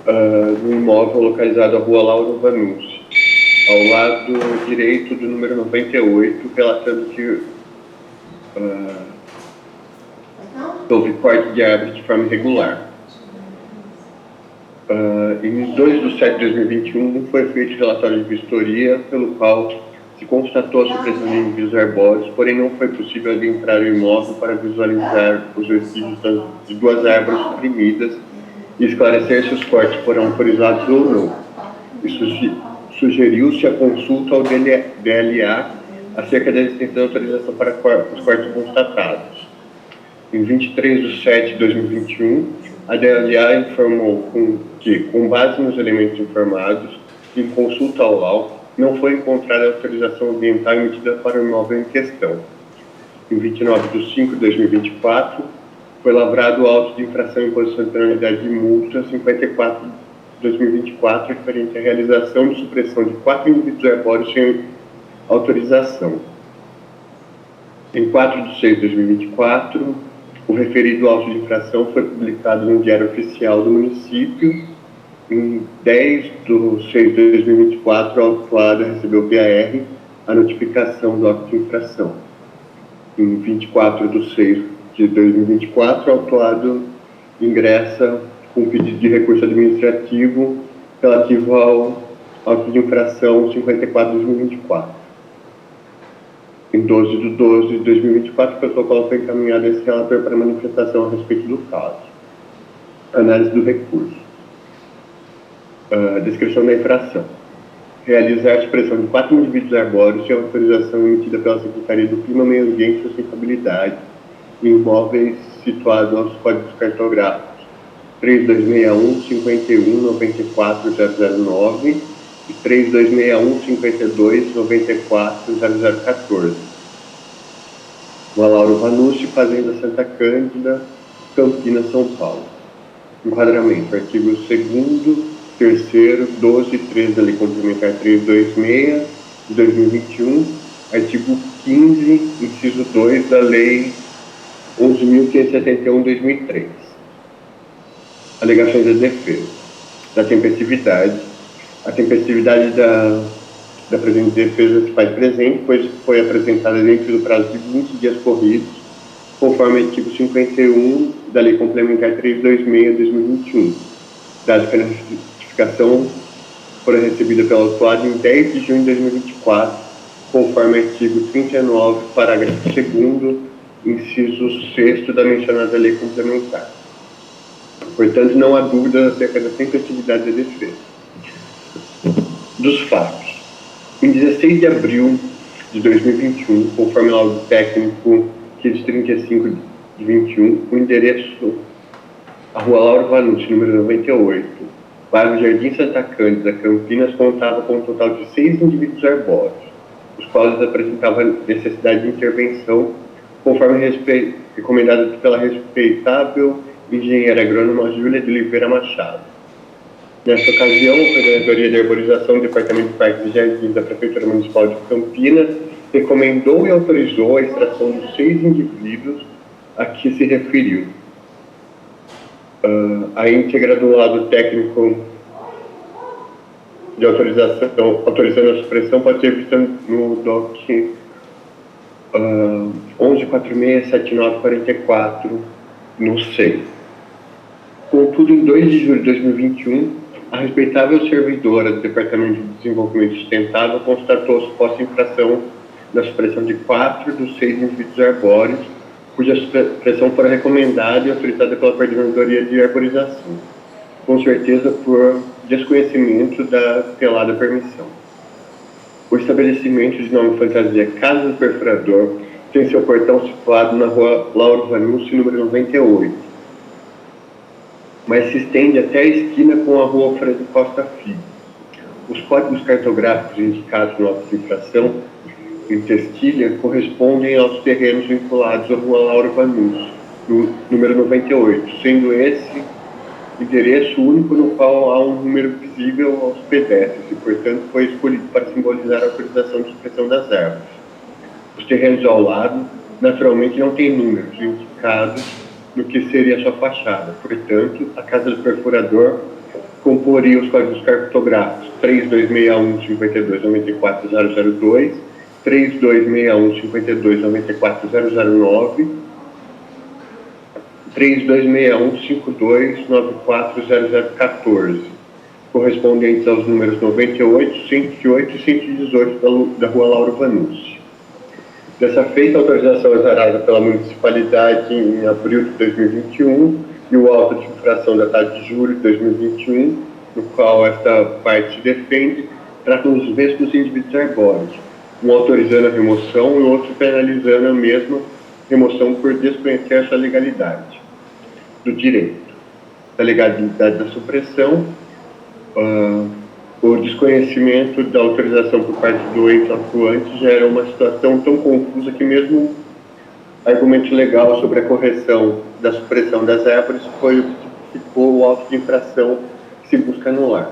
no imóvel localizado à rua Lauro Vanucci, ao lado direito do número 98, relatando que houve corte de árvores de forma irregular. Em 2 de 7 de 2021, foi feito relatório de vistoria, pelo qual se constatou a supressão de indivíduos arbóreos, porém não foi possível adentrar o imóvel para visualizar os vestígios de 2 árvores suprimidas e esclarecer se os cortes foram autorizados ou não. Isso sugeriu-se a consulta ao DLA acerca da existência da autorização para os cortes constatados. Em 23 de 7 de 2021, a DLA informou que, com base nos elementos informados, em consulta ao LAU, não foi encontrada a autorização ambiental emitida para o imóvel em questão. Em 29 de 5 de 2024, foi lavrado o auto de infração em imposição de penalidade de multa 54 de 2024, referente à realização de supressão de 4 indivíduos arbóreos sem autorização. Em 4 de 6 de 2024, o referido auto de infração foi publicado no Diário Oficial do município. Em 10 de 6 de 2024, a autuada recebeu via R a notificação do auto de infração. Em 24 de 6 de 2024, o autuado ingressa com pedido de recurso administrativo relativo ao auto de infração 54 de 2024. Em 12 de 12 de 2024, o protocolo foi encaminhado a esse relator para manifestação a respeito do caso. Análise do recurso. Descrição da infração. Realizar a supressão de 4 indivíduos arbóreos sem autorização emitida pela Secretaria do Clima, Meio Ambiente e Sustentabilidade em imóveis situados aos códigos cartográficos 3261 51 94 009 e 3261 52 94 0014. Rua Lauro Vanucci, Fazenda Santa Cândida, Campinas, São Paulo. Enquadramento: artigo 2º, 3º, 12 e 13 da Lei Complementar 326 de 2021, artigo 15, inciso 2 da Lei 11.571 de 2003. Alegações da defesa. Da tempestividade. A tempestividade da presente defesa se faz presente, pois foi apresentada dentro do prazo de 20 dias corridos, conforme o artigo 51 da Lei Complementar 326 de 2021. Dado que a notificação foi recebida pela autuada em 10 de junho de 2024, conforme o artigo 39, parágrafo 2º, inciso 6º da mencionada Lei Complementar. Portanto, não há dúvida acerca da tempestividade da defesa. Dos fatos. Em 16 de abril de 2021, conforme laudo técnico 535 de 21, o endereço a Rua Lauro Vanucci, número 98, bairro Jardim Santa Cândida, Campinas, contava com um total de 6 indivíduos arbóreos, os quais apresentavam necessidade de intervenção, conforme recomendado pela respeitável engenheira agrônoma Júlia de Oliveira Machado. Nesta ocasião, a Coordenadoria de Arborização do Departamento de Parques e Jardins da Prefeitura Municipal de Campinas recomendou e autorizou a extração dos 6 indivíduos a que se referiu. A íntegra do lado técnico de autorização, autorizando a supressão, pode ser vista no DOC 11467944, no SEI. Contudo, em 2 de julho de 2021, a respeitável servidora do Departamento de Desenvolvimento Sustentável constatou suposta infração na supressão de 4 dos 6 indivíduos arbóreos, cuja supressão fora recomendada e autorizada pela Coordenadoria de Arborização, com certeza por desconhecimento da tutelada permissão. O estabelecimento de nome fantasia Casa do Perfurador tem seu portão situado na Rua Lauro Vanucci, número 98, mas se estende até a esquina com a Rua Alfredo Costa Filho. Os códigos cartográficos indicados no auto de infração em Testília correspondem aos terrenos vinculados à Rua Lauro Vanucci, número 98, sendo esse endereço único no qual há um número visível aos pedestres e, portanto, foi escolhido para simbolizar a autorização de supressão das árvores. Os terrenos ao lado, naturalmente, não têm números indicados no que seria a sua fachada. Portanto, a Casa do Perfurador incorporia os códigos cartográficos 3261-5294-002, 3261-5294-009, 3261-5294-0014, correspondentes aos números 98, 108 e 118 da Rua Lauro Vanucci. Dessa feita, a autorização exarada pela municipalidade em abril de 2021 e o auto de infração datado de julho de 2021, no qual esta parte se defende, tratam os mesmos indivíduos arbóreos, um autorizando a remoção e o outro penalizando a mesma remoção por desconhecer a sua legalidade do direito. Da legalidade da supressão, o desconhecimento da autorização por parte do ente atuante gera uma situação tão confusa que mesmo argumento legal sobre a correção da supressão das árvores foi o que tipificou o auto de infração que se busca anular.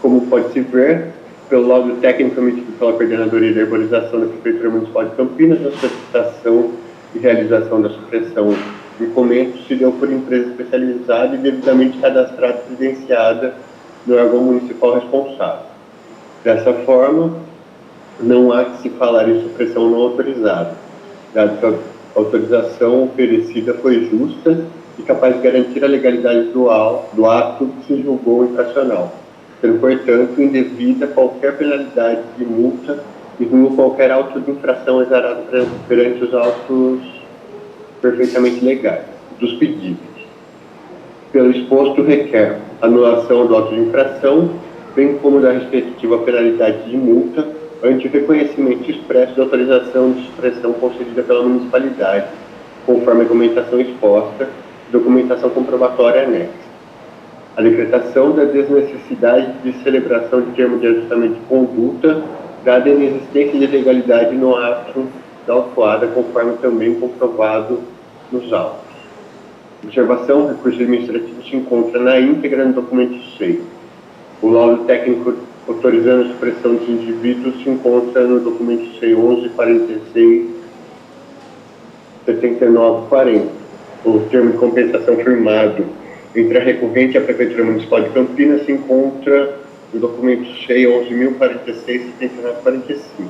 Como pode-se ver, pelo laudo técnico emitido pela Coordenadoria de Arborização da Prefeitura Municipal de Campinas, a solicitação e realização da supressão do encomendo se deu por empresa especializada e devidamente cadastrada e credenciada no órgão municipal responsável. Dessa forma, não há que se falar em supressão não autorizada, dado que a autorização oferecida foi justa e capaz de garantir a legalidade do ato que se julgou infracional, sendo, portanto, indevida qualquer penalidade de multa e nulo qualquer auto de infração exarado perante os autos perfeitamente legais dos pedidos. Pelo exposto, requer anulação do auto de infração, bem como da respectiva penalidade de multa, ante o reconhecimento expresso da autorização de supressão concedida pela municipalidade, conforme a argumentação exposta, documentação comprobatória anexa. A decretação da desnecessidade de celebração de termo de ajustamento de conduta, dada a inexistência de legalidade no ato da autuada, conforme também comprovado nos autos. Observação: o recurso administrativo se encontra na íntegra no documento 6. O laudo técnico autorizando a supressão dos indivíduos se encontra no documento C11 46 79 40. O termo de compensação firmado entre a recorrente e a Prefeitura Municipal de Campinas se encontra no documento C11.046 79 45.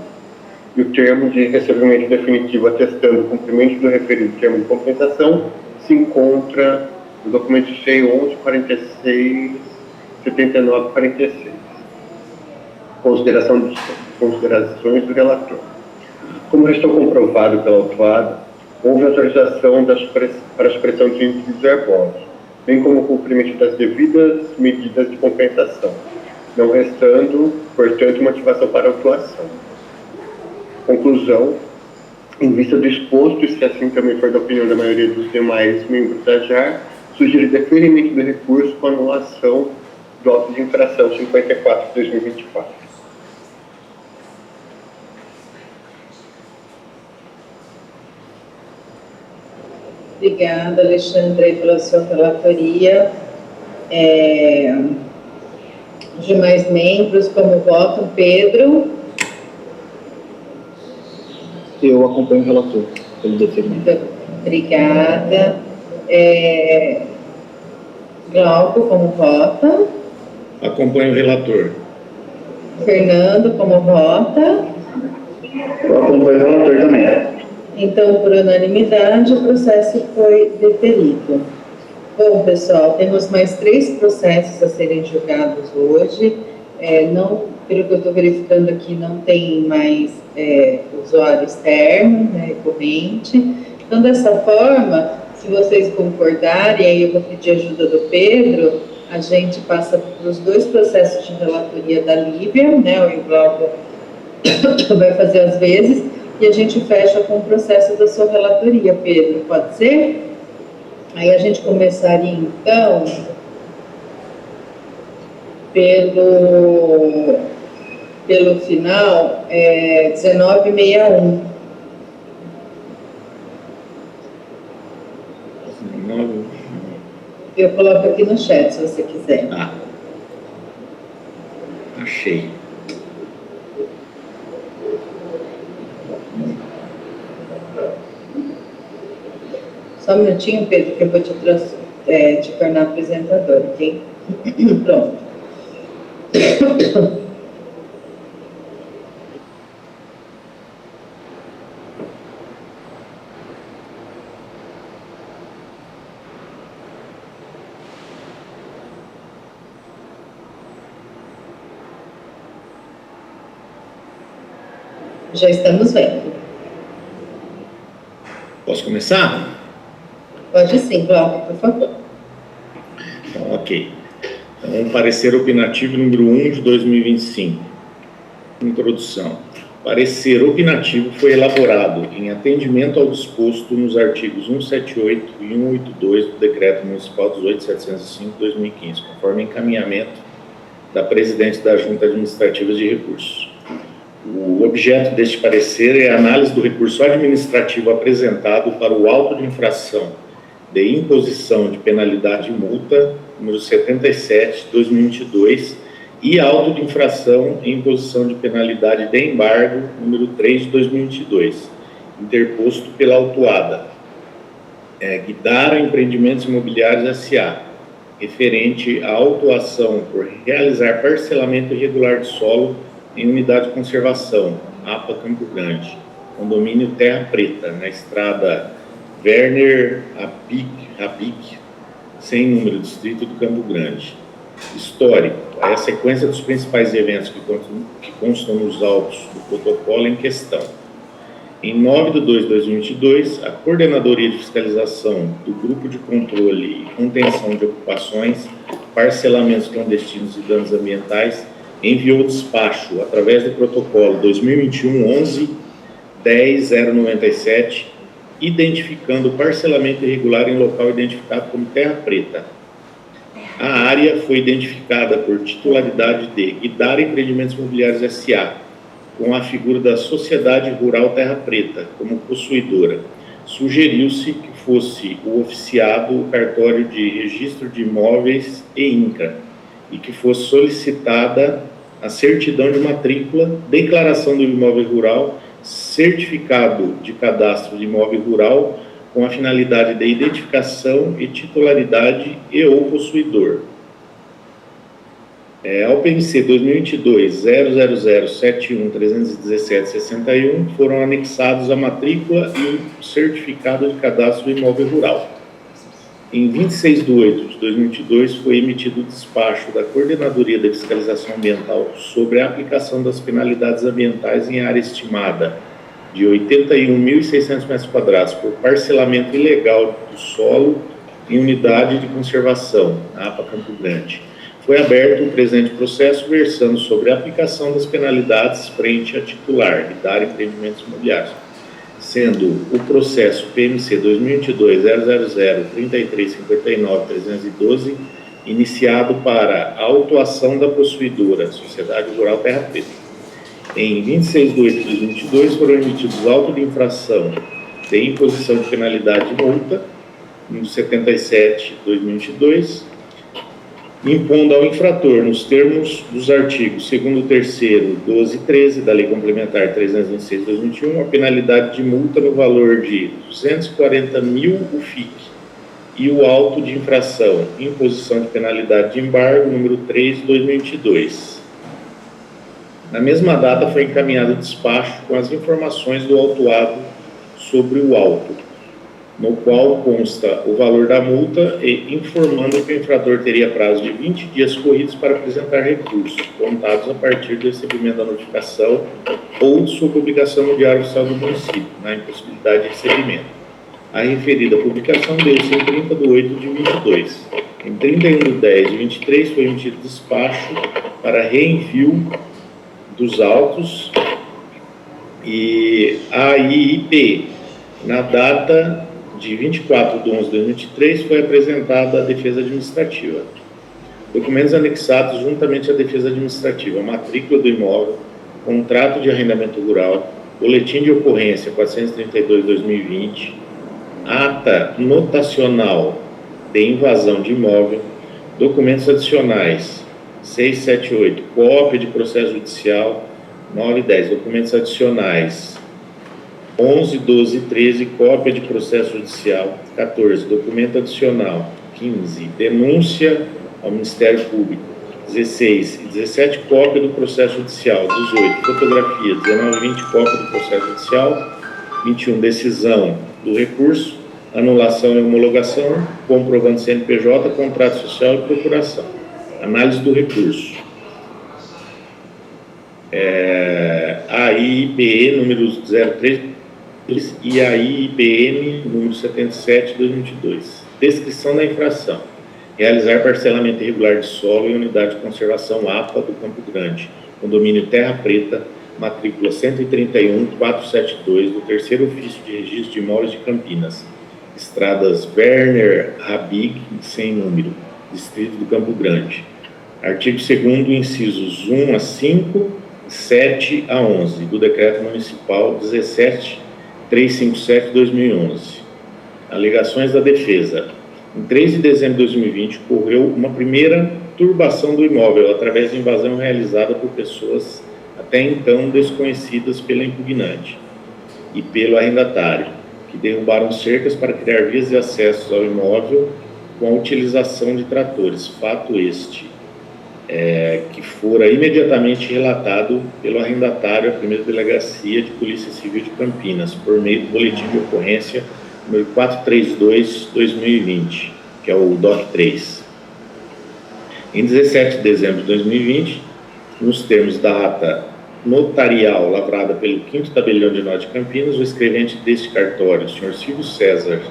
E o termo de recebimento definitivo atestando o cumprimento do referido termo de compensação se encontra no documento C11 46 79 46. Considerações do relator. Como restou comprovado pela autuada, houve autorização para a supressão de indivíduos arbóreos, bem como o cumprimento das devidas medidas de compensação, não restando, portanto, motivação para a autuação. Conclusão: em vista do exposto, e se assim também for da opinião da maioria dos demais membros da JAR, sugiro deferimento do recurso com anulação do auto de infração 54/2024. Obrigada, Alexandre, pela sua relatoria. Os demais membros, como votam? Pedro? Eu acompanho o relator, pelo deferimento. Obrigada. Glauco, como vota? Acompanho o relator. Fernando, como vota? Eu acompanho o relator também. Então, por unanimidade, o processo foi deferido. Bom, pessoal, temos mais 3 processos a serem julgados hoje. Não, pelo que eu estou verificando aqui, não tem mais usuário externo, né, recorrente. Então, dessa forma, se vocês concordarem, aí eu vou pedir ajuda do Pedro, a gente passa para os 2 processos de relatoria da Lívia, né, o Glauco vai fazer às vezes, e a gente fecha com o processo da sua relatoria, Pedro, pode ser? Aí a gente começaria, então, pelo final, 1961. Eu coloco aqui no chat, se você quiser. Achei. Só um minutinho, Pedro, que eu vou te tornar apresentador, ok? Pronto. Já estamos vendo. Posso começar? Pode sim, Glauco, por favor. Então, ok. Então, parecer opinativo número 1 de 2025. Introdução. Parecer opinativo foi elaborado em atendimento ao disposto nos artigos 178 e 182 do Decreto Municipal 18.705/2015, conforme encaminhamento da Presidente da Junta Administrativa de Recursos. O objeto deste parecer é a análise do recurso administrativo apresentado para o auto de infração de imposição de penalidade e multa, número 77, 2022, e auto de infração e imposição de penalidade de embargo, número 3, de 2022, interposto pela autuada Guidara Empreendimentos Imobiliários S.A., referente à autuação por realizar parcelamento irregular de solo em unidade de conservação, APA Campo Grande, condomínio Terra Preta, na estrada Werner Rabic, sem número, distrito do Campo Grande. Histórico: é a sequência dos principais eventos que constam nos autos do protocolo em questão. Em 9 de 2 de 2022, a Coordenadoria de Fiscalização do Grupo de Controle e Contenção de Ocupações, Parcelamentos Clandestinos e Danos Ambientais enviou despacho através do protocolo 2021-11-10-097, identificando o parcelamento irregular em local identificado como Terra Preta. A área foi identificada por titularidade de Guidara Empreendimentos Imobiliários S.A., com a figura da Sociedade Rural Terra Preta como possuidora. Sugeriu-se que fosse o oficiado o cartório de registro de imóveis e INCRA, e que fosse solicitada a certidão de matrícula, declaração do imóvel rural, certificado de cadastro de imóvel rural, com a finalidade de identificação e titularidade e ou possuidor. Ao PMC 2022-00071-317-61 foram anexados a matrícula e o certificado de cadastro do imóvel rural. Em 26 de 8 de 2022 foi emitido o despacho da Coordenadoria de Fiscalização Ambiental sobre a aplicação das penalidades ambientais em área estimada de 81.600 metros quadrados por parcelamento ilegal do solo em unidade de conservação, na APA Campo Grande. Foi aberto o presente processo versando sobre a aplicação das penalidades frente a titular, Guidara Empreendimentos Imobiliários, sendo o processo PMC 2022-000-3359-312 iniciado para a autuação da possuidora, Sociedade Rural Terra Preta. Em 26 de 8 de 2022 foram emitidos autos de infração de imposição de penalidade de multa, no 77 de 2022, impondo ao infrator, nos termos dos artigos 2º, 3º, 12 e 13 da Lei Complementar 326 de 2021, a penalidade de multa no valor de 240.000 UFIC e o auto de infração, imposição de penalidade de embargo, número 3 de 2022. Na mesma data foi encaminhado o despacho com as informações do autuado sobre o auto, no qual consta o valor da multa e informando que o infrator teria prazo de 20 dias corridos para apresentar recursos, contados a partir do recebimento da notificação ou de sua publicação no Diário Oficial do Município, na impossibilidade de recebimento. A referida publicação deu-se em 30 de 8 de 22. Em 31 de 10 de 23 foi emitido despacho para reenvio dos autos e a IIP, na data de 24 de 11 de 2023, foi apresentada à defesa administrativa. Documentos anexados juntamente à defesa administrativa: a matrícula do imóvel, contrato de arrendamento rural, boletim de ocorrência 432/2020, ata notacional de invasão de imóvel, documentos adicionais 678, cópia de processo judicial 9 e 10, documentos adicionais 11, 12 e 13, cópia de processo judicial 14, documento adicional 15, denúncia ao Ministério Público 16 e 17, cópia do processo judicial. 18, fotografia. 19 e 20, cópia do processo judicial. 21, decisão do recurso, anulação e homologação, comprovante CNPJ, contrato social e procuração. Análise do recurso. AIPE número 03 e AIPM número 77 de 2022. Descrição da infração. Realizar parcelamento irregular de solo em unidade de conservação APA do Campo Grande, condomínio Terra Preta, matrícula 131.472 do terceiro ofício de registro de imóveis de Campinas, estradas Werner Habig, sem número, distrito do Campo Grande. Artigo 2º, incisos 1 a 5, 7 a 11 do Decreto Municipal 17357 de 2011. Alegações da defesa. Em 3 de dezembro de 2020, ocorreu uma primeira turbação do imóvel através de invasão realizada por pessoas até então desconhecidas pela impugnante e pelo arrendatário, que derrubaram cercas para criar vias de acesso ao imóvel com a utilização de tratores. Fato este que fora imediatamente relatado pelo arrendatário à primeira delegacia de Polícia Civil de Campinas, por meio do boletim de ocorrência número 432/2020, que é o DOC 3. Em 17 de dezembro de 2020, nos termos da ata notarial lavrada pelo 5º Tabelião de Norte de Campinas, o escrevente deste cartório, o senhor Silvio César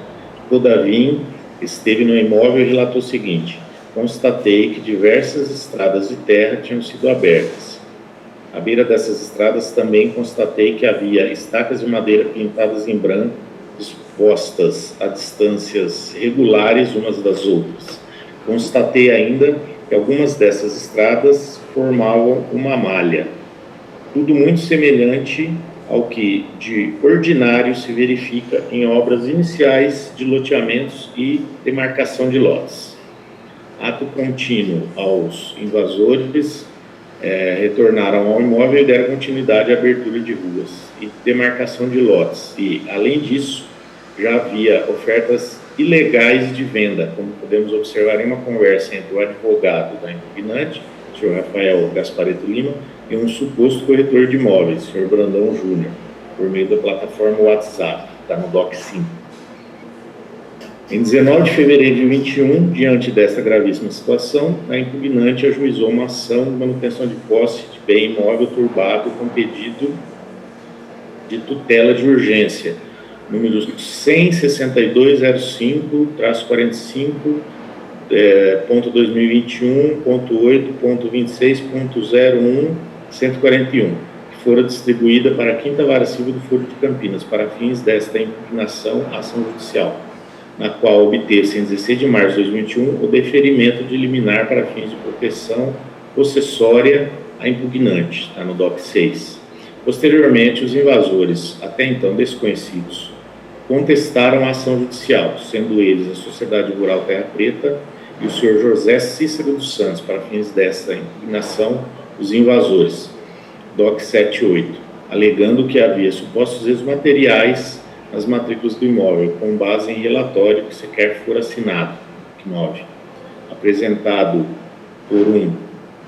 Godavim, esteve no imóvel e relatou o seguinte: constatei que diversas estradas de terra tinham sido abertas. À beira dessas estradas também constatei que havia estacas de madeira pintadas em branco, dispostas a distâncias regulares umas das outras. Constatei ainda que algumas dessas estradas formavam uma malha. Tudo muito semelhante ao que, de ordinário, se verifica em obras iniciais de loteamentos e demarcação de lotes. Ato contínuo aos invasores, retornaram ao imóvel e deram continuidade à abertura de ruas e demarcação de lotes. E, além disso, já havia ofertas ilegais de venda, como podemos observar em uma conversa entre o advogado da impugnante, o senhor Rafael Gaspareto Lima, e um suposto corretor de imóveis, o senhor Brandão Júnior, por meio da plataforma WhatsApp, está no DOC 5. Em 19 de fevereiro de 2021, diante desta gravíssima situação, a impugnante ajuizou uma ação de manutenção de posse de bem imóvel turbado com pedido de tutela de urgência, número 162.05.2021.8.26.01.141, que fora distribuída para a 5ª Vara Civil do Foro de Campinas, para fins desta impugnação à ação judicial, na qual obteve-se em 16 de março de 2021 o deferimento de liminar para fins de proteção possessória à impugnante, está no DOC 6. Posteriormente, os invasores, até então desconhecidos, contestaram a ação judicial, sendo eles a Sociedade Rural Terra Preta e o senhor José Cícero dos Santos, para fins dessa impugnação, os invasores, DOC 7 e 8, alegando que havia supostos erros materiais nas matrículas do imóvel, com base em relatório que sequer for assinado, 9, apresentado por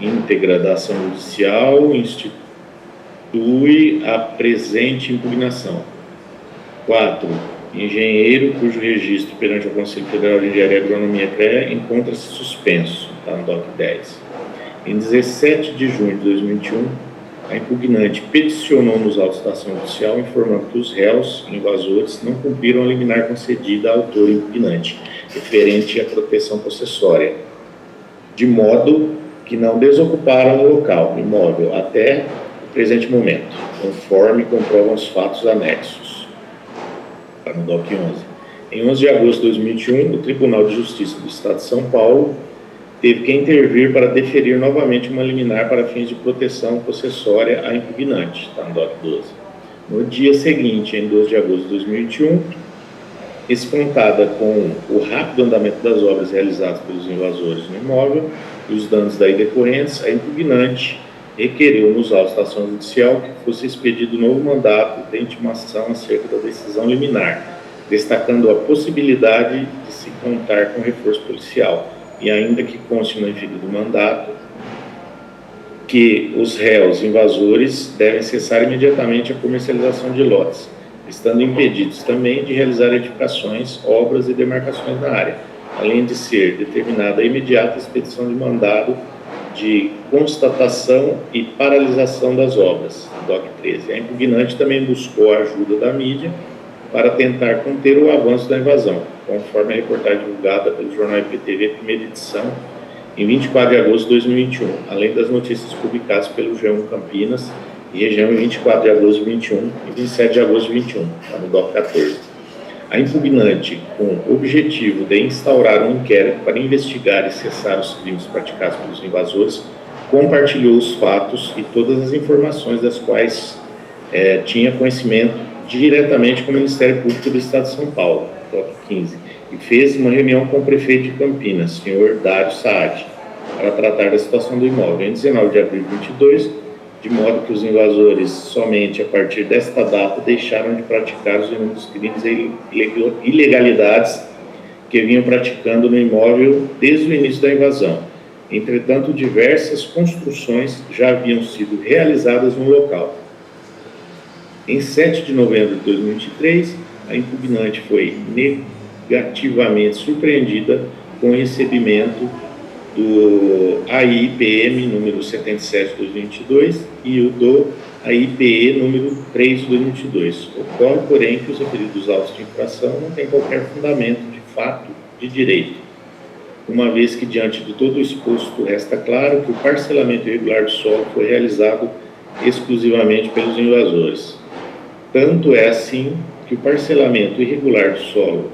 íntegra da ação judicial, institui a presente impugnação. 4, engenheiro cujo registro perante o Conselho Federal de Engenharia e Agronomia CREA encontra-se suspenso, está no DOC 10. Em 17 de junho de 2021, a impugnante peticionou nos autos da ação judicial informando que os réus invasores não cumpriram a liminar concedida ao autor impugnante, referente à proteção possessória, de modo que não desocuparam o local imóvel até o presente momento, conforme comprovam os fatos anexos. Está no DOC 11. Em 11 de agosto de 2021, o Tribunal de Justiça do Estado de São Paulo teve que intervir para deferir novamente uma liminar para fins de proteção possessória à impugnante, está no DOC 12. No dia seguinte, em 12 de agosto de 2021, espantada com o rápido andamento das obras realizadas pelos invasores no imóvel e os danos daí decorrentes, a impugnante requereu nos autos da ação judicial que fosse expedido novo mandato de intimação acerca da decisão liminar, destacando a possibilidade de se contar com reforço policial, e ainda que conste no referido mandato, que os réus invasores devem cessar imediatamente a comercialização de lotes, estando impedidos também de realizar edificações, obras e demarcações na área, além de ser determinada a imediata expedição de mandado de constatação e paralisação das obras, DOC 13. A impugnante também buscou a ajuda da mídia para tentar conter o avanço da invasão, conforme a reportagem divulgada pelo jornal IPTV, primeira edição, em 24 de agosto de 2021, além das notícias publicadas pelo G1 Campinas e região em 24 de agosto de 2021 e 27 de agosto de 2021, tá no DOC 14. A impugnante, com o objetivo de instaurar um inquérito para investigar e cessar os crimes praticados pelos invasores, compartilhou os fatos e todas as informações das quais tinha conhecimento diretamente com o Ministério Público do Estado de São Paulo, DOC 15, e fez uma reunião com o prefeito de Campinas, senhor Dário Saad, para tratar da situação do imóvel. Em 19 de abril de 2022, de modo que os invasores, somente a partir desta data, deixaram de praticar os inúmeros crimes e ilegalidades que vinham praticando no imóvel desde o início da invasão. Entretanto, diversas construções já haviam sido realizadas no local. Em 7 de novembro de 2023, a impugnante foi negativamente surpreendida com o recebimento do AIPM número 77 de 2022 e o do AIPE número 3 de 2022. Ocorre, porém, que os referidos autos de infração não têm qualquer fundamento de fato de direito, uma vez que, diante de todo o exposto, resta claro que o parcelamento irregular do solo foi realizado exclusivamente pelos invasores. Tanto é assim que o parcelamento irregular do solo,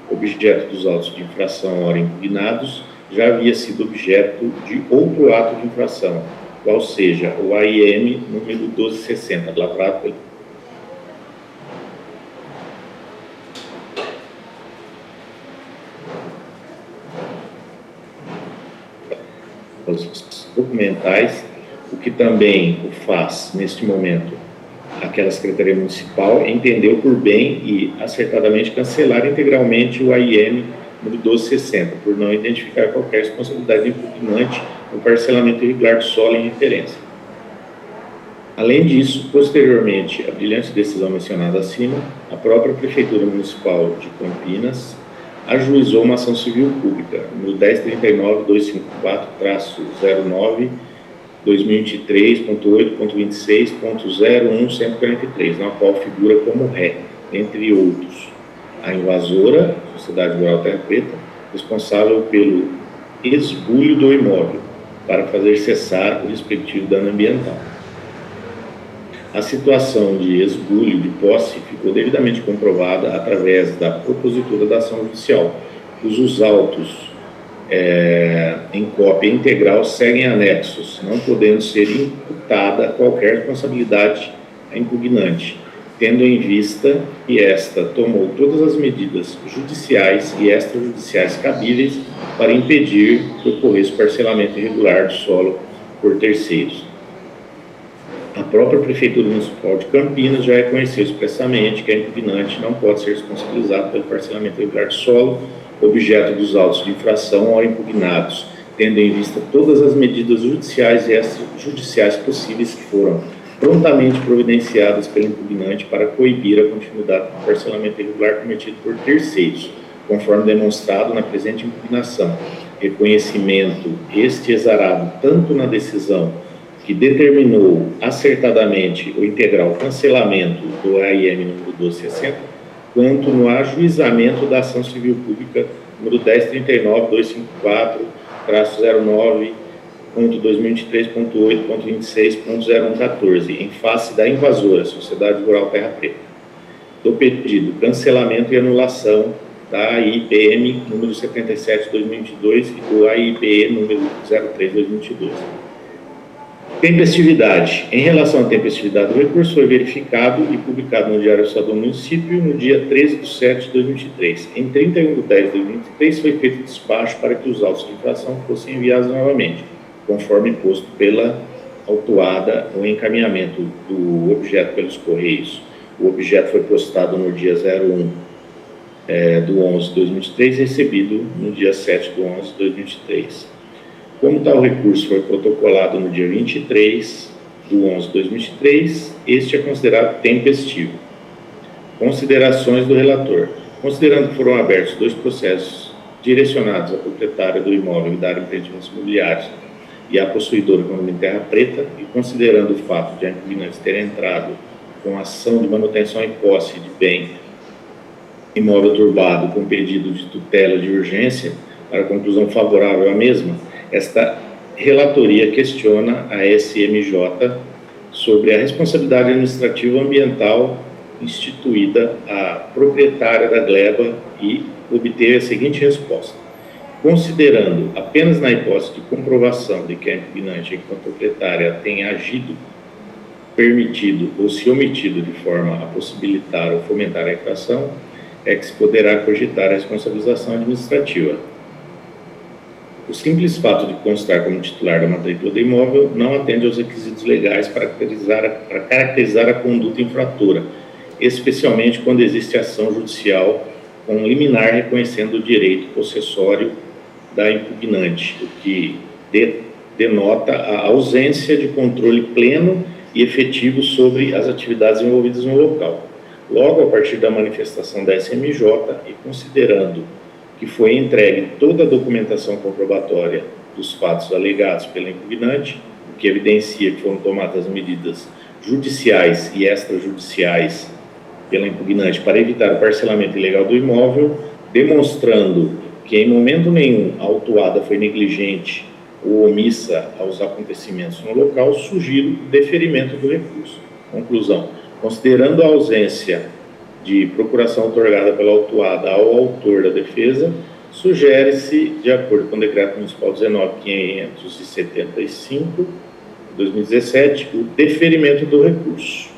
objeto dos autos de infração ora impugnados, já havia sido objeto de outro ato de infração, qual seja o AIM número 1260, lavrado pelo os documentais, o que também o faz, neste momento, aquela Secretaria Municipal entendeu por bem e acertadamente cancelar integralmente o AIM número 1260, por não identificar qualquer responsabilidade impugnante no parcelamento irregular do solo em referência. Além disso, posteriormente à brilhante decisão mencionada acima, a própria Prefeitura Municipal de Campinas ajuizou uma ação civil pública, número 1039-254-2023.8.26.01.143, na qual figura como ré, entre outros, a invasora, Sociedade Rural Terra Preta, responsável pelo esbulho do imóvel, para fazer cessar o respectivo dano ambiental. A situação de esbulho de posse ficou devidamente comprovada através da propositura da ação judicial, cujos autos em cópia integral seguem anexos, não podendo ser imputada qualquer responsabilidade à impugnante, tendo em vista que esta tomou todas as medidas judiciais e extrajudiciais cabíveis para impedir que ocorresse parcelamento irregular do solo por terceiros. A própria Prefeitura Municipal de Campinas já reconheceu expressamente que a impugnante não pode ser responsabilizada pelo parcelamento irregular do solo, objeto dos autos de infração ou impugnados, tendo em vista todas as medidas judiciais e extrajudiciais possíveis que foram prontamente providenciadas pelo impugnante para coibir a continuidade do parcelamento irregular cometido por terceiros, conforme demonstrado na presente impugnação. Reconhecimento este exarado tanto na decisão que determinou acertadamente o integral cancelamento do AIM número 1260, quanto no ajuizamento da ação civil pública número 1039-254-09.2023.8.26.0114, em face da invasora, Sociedade Rural Terra Preta, do pedido cancelamento e anulação da AIPM número 77/2022 e do AIPE número 03/2022. Tempestividade. Em relação à tempestividade do recurso, foi verificado e publicado no Diário Oficial do Município no dia 13 de 7 de 2023. Em 31 de 10 de 2023, foi feito despacho para que os autos de infração fossem enviados novamente, conforme posto pela autuada no encaminhamento do objeto pelos Correios. O objeto foi postado no dia 01 do 11 de 2023 e recebido no dia 7 do 11 de 2023. Como tal recurso foi protocolado no dia 23/11/2023, este é considerado tempestivo. Considerações do relator. Considerando que foram abertos 2 processos direcionados à proprietária do imóvel e da área de empreendimentos imobiliários e à possuidora com nome em terra preta, e considerando o fato de a incumbinante ter entrado com ação de manutenção em posse de bem imóvel turbado com pedido de tutela de urgência para conclusão favorável à mesma, esta relatoria questiona a SMJ sobre a responsabilidade administrativa ambiental instituída à proprietária da gleba e obteve a seguinte resposta: considerando apenas na hipótese de comprovação de que a incumbinante, enquanto proprietária, tenha agido, permitido ou se omitido de forma a possibilitar ou fomentar a infração, é que se poderá cogitar a responsabilização administrativa. O simples fato de constar como titular da matrícula do imóvel não atende aos requisitos legais para caracterizar a conduta infratora, especialmente quando existe ação judicial com liminar reconhecendo o direito possessório da impugnante, o que denota a ausência de controle pleno e efetivo sobre as atividades envolvidas no local. Logo, a partir da manifestação da SMJ e considerando que foi entregue toda a documentação comprobatória dos fatos alegados pela impugnante, o que evidencia que foram tomadas medidas judiciais e extrajudiciais pela impugnante para evitar o parcelamento ilegal do imóvel, demonstrando que em momento nenhum a autuada foi negligente ou omissa aos acontecimentos no local, sugiro o deferimento do recurso. Conclusão: considerando a ausência de procuração outorgada pela autuada ao autor da defesa, sugere-se, de acordo com o Decreto Municipal 19.575, 2017, o deferimento do recurso.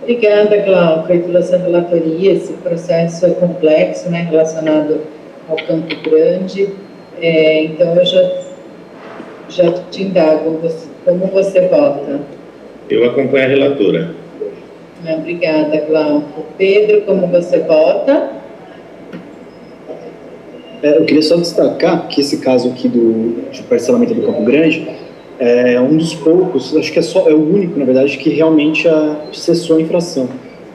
Obrigada, Glauco, pela sua relatoria. Esse processo é complexo, né, relacionado ao Campo Grande. Então, eu já te indago, como você vota? Eu acompanho a relatora. Obrigada, Glauco. Pedro, como você vota? Eu queria só destacar que esse caso aqui de parcelamento do Campo Grande é um dos poucos, acho que é o único, na verdade, que realmente cessou a infração.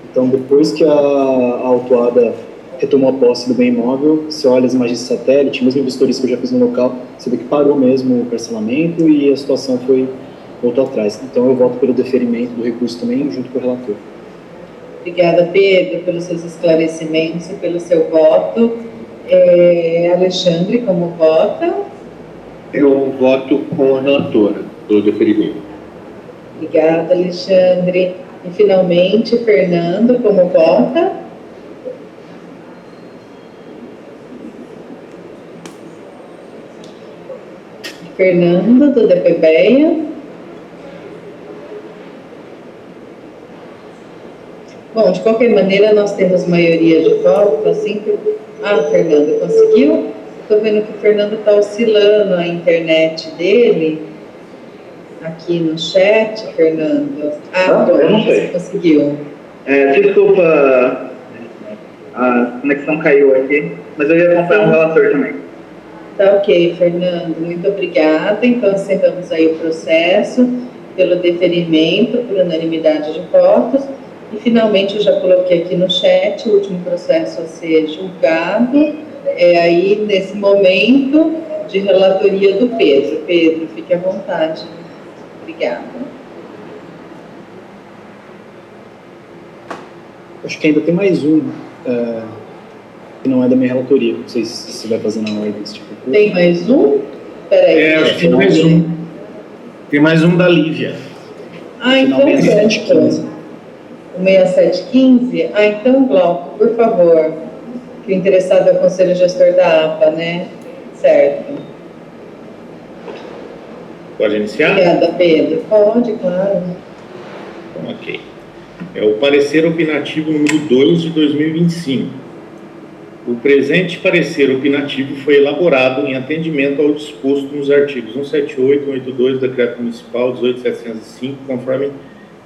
Então, depois que a autuada retomou a posse do bem imóvel, você olha as imagens de satélite, mesmo vistorias que eu já fiz no local, você vê que parou mesmo o parcelamento e a situação voltou atrás. Então, eu voto pelo deferimento do recurso também, junto com o relator. Obrigada, Pedro, pelos seus esclarecimentos e pelo seu voto. Alexandre, como vota? Eu voto com a relatora do deferimento. Obrigada, Alexandre. E, finalmente, Fernando, como vota? Fernando, do DPBEA. Bom, de qualquer maneira, nós temos maioria de votos, assim que... Fernando, conseguiu? Estou vendo que o Fernando está oscilando a internet dele. Aqui no chat, Fernando. Eu não sei. Você conseguiu. Desculpa, a conexão caiu aqui, mas eu ia acompanhar o relator também. Tá ok, Fernando. Muito obrigada. Então, encerramos aí o processo pelo deferimento, por unanimidade de votos. E, finalmente, eu já coloquei aqui no chat o último processo a ser julgado. Aí, nesse momento, de relatoria do Pedro. Pedro, fique à vontade. Obrigada. Acho que ainda tem mais um, que não é da minha relatoria. Não sei se você vai fazer na ordem desse tipo de coisa. Tem mais um? Peraí. Acho que tem mais um. Tem mais um da Lívia. Então, Final 6715. O 6715? Então, Glauco, por favor, que o interessado é o Conselho Gestor da APA, né? Certo. Pode iniciar? Obrigada, Pedro. Pode, claro. Ok. É o parecer opinativo número 2 de 2025. O presente parecer opinativo foi elaborado em atendimento ao disposto nos artigos 178 e 182 do Decreto Municipal 18.705, conforme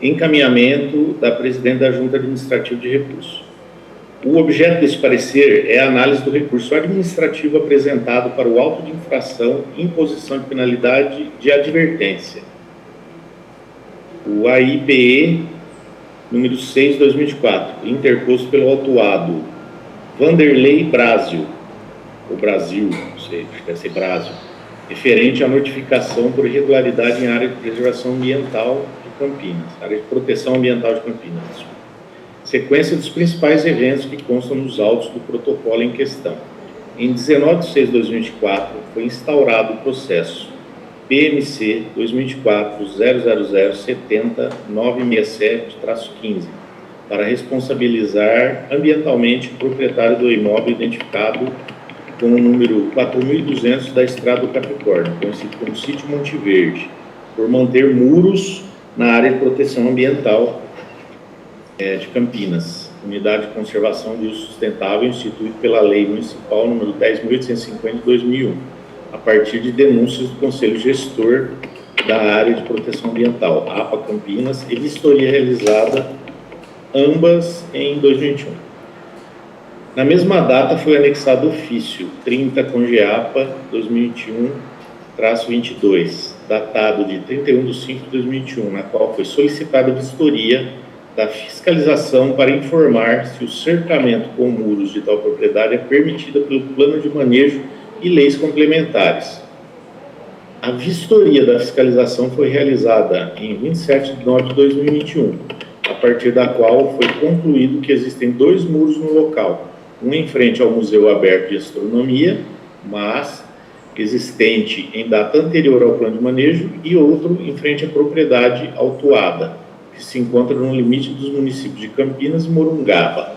encaminhamento da Presidente da Junta Administrativa de Recursos. O objeto desse parecer é a análise do recurso administrativo apresentado para o auto de infração e imposição de penalidade de advertência. O AIPE número 6/2024, interposto pelo autuado Vanderlei Brásio, ou Brasil, não sei, acho que deve ser Brásio, referente à notificação por irregularidade em área de preservação ambiental de Campinas, área de proteção ambiental de Campinas. Sequência dos principais eventos que constam nos autos do protocolo em questão. Em 19/6/2024, foi instaurado o processo PMC 2024-000-70-967-15 para responsabilizar ambientalmente o proprietário do imóvel identificado com o número 4.200 da Estrada do Capricórnio, conhecido como Sítio Monte Verde, por manter muros na área de proteção ambiental de Campinas, Unidade de Conservação de Uso Sustentável, instituído pela Lei Municipal número 10.850 de 2001, a partir de denúncias do Conselho Gestor da Área de Proteção Ambiental, APA Campinas, e vistoria realizada ambas em 2021. Na mesma data foi anexado ofício 30 Congeapa 2021-22, datado de 31/5/2021, na qual foi solicitada a vistoria da fiscalização para informar se o cercamento com muros de tal propriedade é permitida pelo plano de manejo e leis complementares. A vistoria da fiscalização foi realizada em 27/9/2021, a partir da qual foi concluído que existem 2 muros no local, um em frente ao Museu Aberto de Astronomia, mas existente em data anterior ao plano de manejo, e outro em frente à propriedade autuada, que se encontra no limite dos municípios de Campinas e Morungaba.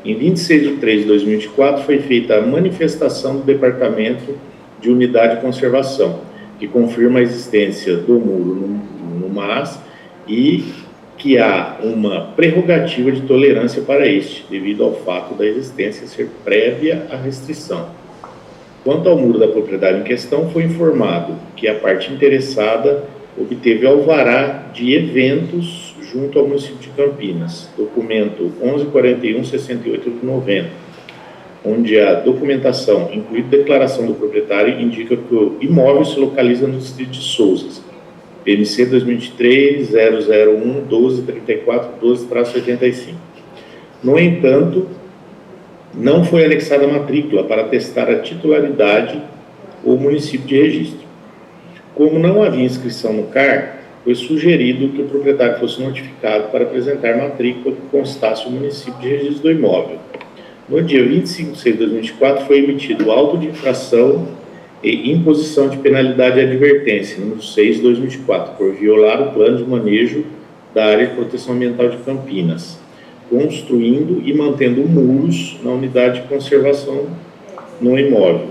Em 26/3/2024 foi feita a manifestação do Departamento de Unidade de Conservação, que confirma a existência do muro no MAS e que há uma prerrogativa de tolerância para este, devido ao fato da existência ser prévia à restrição. Quanto ao muro da propriedade em questão, foi informado que a parte interessada obteve alvará de eventos junto ao município de Campinas, documento 1141/68/90, onde a documentação, incluindo declaração do proprietário, indica que o imóvel se localiza no distrito de Souzas, PMC 2023-001-1234-12-85. No entanto, não foi anexada a matrícula para atestar a titularidade ou município de registro. Como não havia inscrição no CAR, foi sugerido que o proprietário fosse notificado para apresentar matrícula que constasse o município de registro do imóvel. No dia 25/6/2024, foi emitido auto de infração e imposição de penalidade e advertência, número 6/2024, por violar o plano de manejo da área de proteção ambiental de Campinas, construindo e mantendo muros na unidade de conservação no imóvel,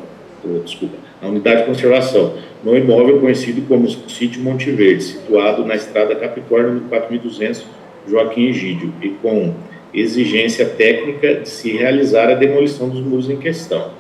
na unidade de conservação, no imóvel conhecido como Sítio Monte Verde, situado na Estrada Capricórnio, no 4.200, Joaquim Egídio, e com exigência técnica de se realizar a demolição dos muros em questão.